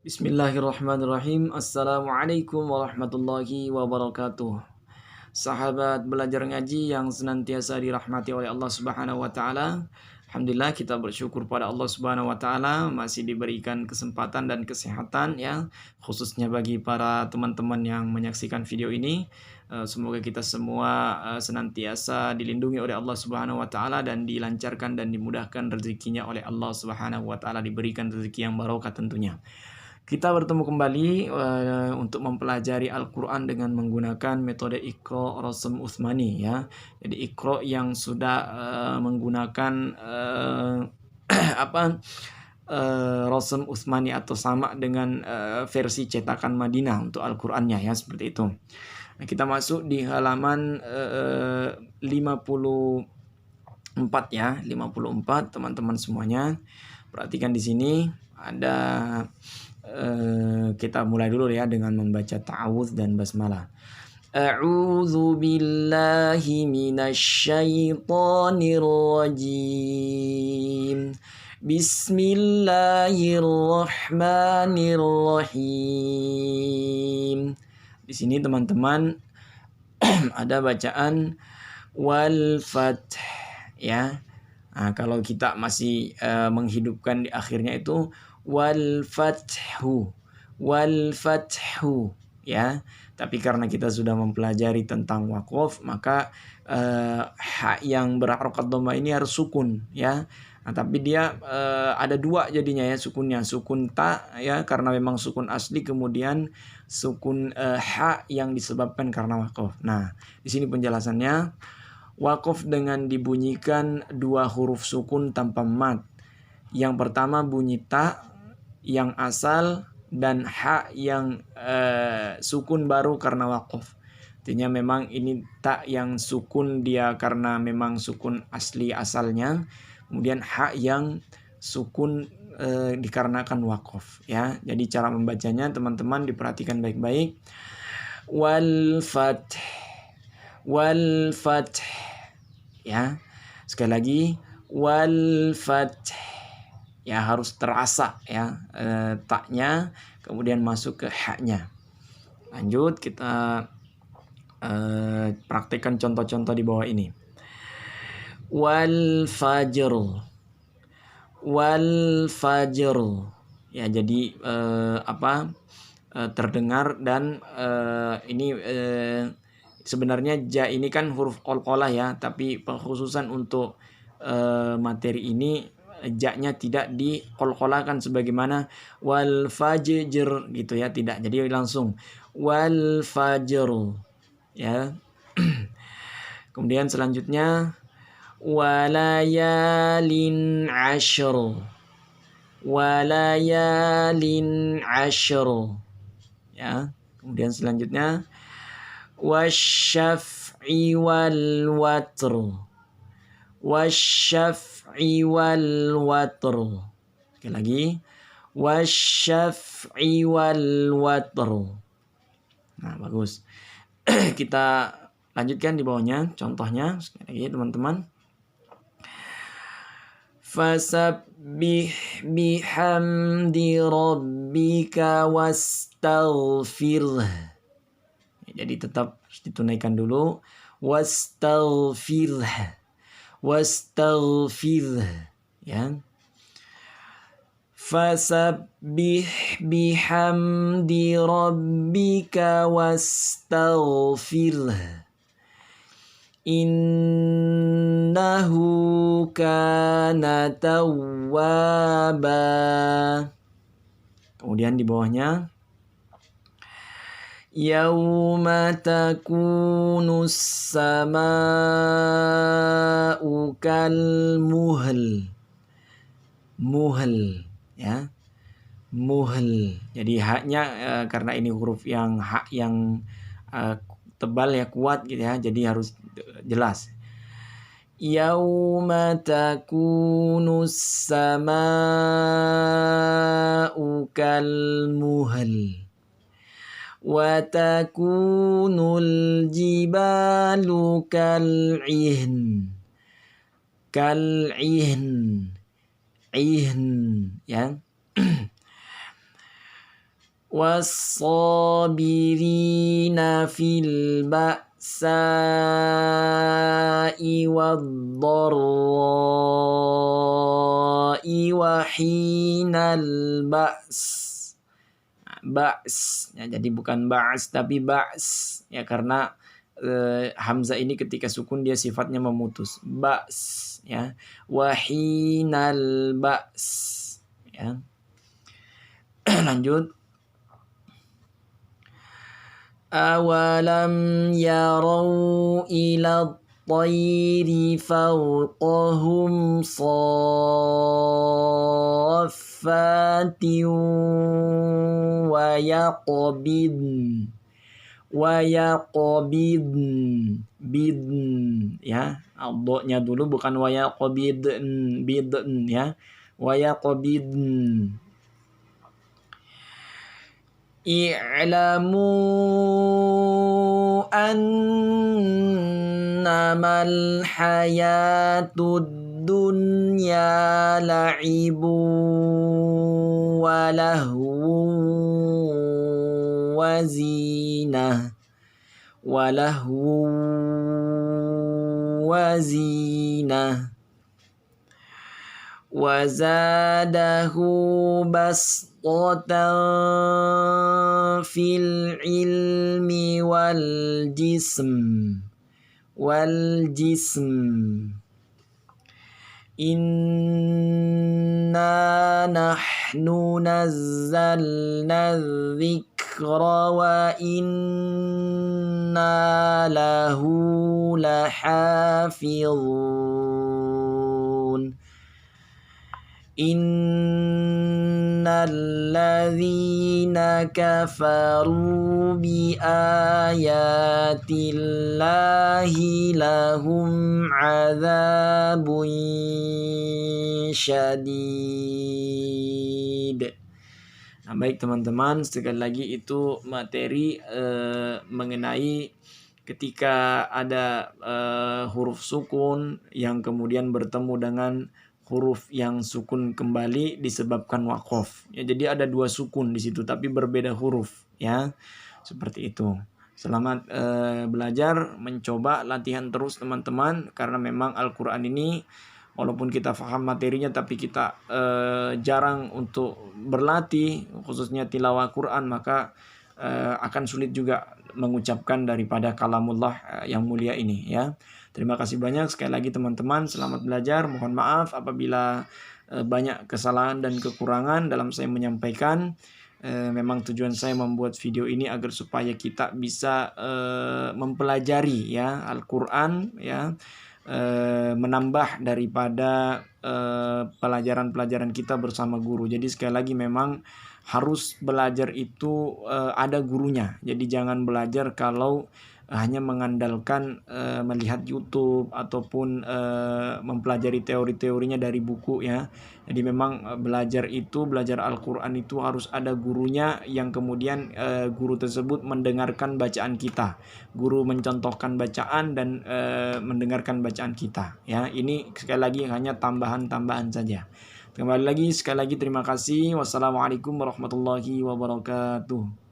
Bismillahirrahmanirrahim. Assalamualaikum warahmatullahi wabarakatuh. Sahabat belajar ngaji yang senantiasa dirahmati oleh Allah Subhanahu wa taala. Alhamdulillah kita bersyukur pada Allah Subhanahu wa taala masih diberikan kesempatan dan kesehatan ya, khususnya bagi para teman-teman yang menyaksikan video ini. Semoga kita semua senantiasa dilindungi oleh Allah Subhanahu wa taala dan dilancarkan dan dimudahkan rezekinya oleh Allah Subhanahu wa taala, diberikan rezeki yang barokah tentunya. Kita bertemu kembali untuk mempelajari Al-Quran dengan menggunakan metode Iqra Rasm Utsmani ya. Jadi Iqra yang sudah menggunakan Rasm Utsmani atau sama dengan versi cetakan Madinah untuk Al-Qur'annya ya, seperti itu. Nah, kita masuk di halaman 54 ya, 54 teman-teman semuanya. Perhatikan di sini ada kita mulai dulu ya dengan membaca ta'awudz dan basmalah. A'udzu billahi minasyaitonir rajim. Bismillahirrahmanirrahim. Di sini teman-teman ada bacaan wal fath ya. Nah, kalau kita masih menghidupkan di akhirnya itu wal fathu ya. Tapi karena kita sudah mempelajari tentang waqaf, maka ha yang berharokat dhamma ini harus sukun ya. Nah, tapi dia ada dua jadinya ya sukunnya, sukun ta ya karena memang sukun asli, kemudian sukun ha yang disebabkan karena waqaf. Nah, di sini penjelasannya. Waqaf dengan dibunyikan dua huruf sukun tanpa mat. Yang pertama bunyi ta yang asal dan ha yang sukun baru karena waqaf. Artinya memang ini ta yang sukun dia karena memang sukun asli asalnya. Kemudian ha yang sukun dikarenakan waqaf ya. Jadi cara membacanya teman-teman diperhatikan baik-baik. Wal fath ya. Sekali lagi wal fath ya, harus terasa ya taknya, kemudian masuk ke haknya. Lanjut kita praktekkan contoh-contoh di bawah ini. Wal fajr ya, jadi terdengar dan ini sebenarnya ja ini kan huruf qalqalah ya, tapi pengkhususan untuk materi ini ja-nya tidak diqalqalahkan sebagaimana wal fajr gitu ya, tidak. Jadi langsung wal fajr ya. Kemudian selanjutnya walayalin ashr ya. Kemudian selanjutnya wasyaf'i wal watr. Sekali lagi wasyaf'i wal watr. Nah, bagus. Kita lanjutkan di bawahnya contohnya sekali lagi teman-teman. Fasabbih bihamdi rabbika wastaghfirh. Jadi tetap harus ditunaikan dulu. Wastaghfirh ya. Fasabbih bihamdi rabbika wastaghfirh innahu kana tawwaba. Kemudian di bawahnya yauma takunus sama'u kal muhl ya, muhl. Jadi haknya karena ini huruf yang hak yang tebal ya, kuat gitu ya, jadi harus jelas. Yauma takunus sama'u kal muhl wa takunul jibalu kal'ihn ya. was-sabirina fil ba'sa'i wad-dharra'i wa hinal ba's ya, jadi bukan ba's tapi ba's ya, karena hamzah ini ketika sukun dia sifatnya memutus, ba's ya, wahinal ba's ya. Lanjut, awalam yarau ila tayri fawqahum saffatin wa yaqbidn bidn ya, adanya dulu bukan wa yaqbidn bidn ya, wa yaqbidn. I'lamu annamal hayatud dunya la'ibu wa lahu wa zinah wa zadahu basṭatan fil ilmi wal jism inna nahnu nazzalna dzikra wa inna lahu lahafizun. Innal ladzina kafaru bi ayatillahi lahum adzabun syadid. Nah, baik teman-teman, sekali lagi itu materi mengenai ketika ada huruf sukun yang kemudian bertemu dengan huruf yang sukun kembali disebabkan waqaf. Ya, jadi ada dua sukun di situ tapi berbeda huruf ya. Seperti itu. Selamat belajar, mencoba, latihan terus teman-teman, karena memang Al-Qur'an ini walaupun kita paham materinya tapi kita jarang untuk berlatih, khususnya tilawah Quran, maka akan sulit juga mengucapkan daripada kalamullah yang mulia ini ya. Terima kasih banyak sekali lagi teman-teman, selamat belajar. Mohon maaf apabila banyak kesalahan dan kekurangan dalam saya menyampaikan. Memang tujuan saya membuat video ini agar supaya kita bisa mempelajari ya Al-Qur'an ya, menambah daripada pelajaran-pelajaran kita bersama guru. Jadi sekali lagi memang harus belajar itu ada gurunya. Jadi jangan belajar kalau hanya mengandalkan melihat YouTube ataupun mempelajari teori-teorinya dari buku ya. Jadi memang belajar Al-Qur'an itu harus ada gurunya, yang kemudian guru tersebut mendengarkan bacaan kita. Guru mencontohkan bacaan dan mendengarkan bacaan kita ya. Ini sekali lagi hanya tambahan-tambahan saja. Kembali lagi sekali lagi terima kasih. Wassalamualaikum warahmatullahi wabarakatuh.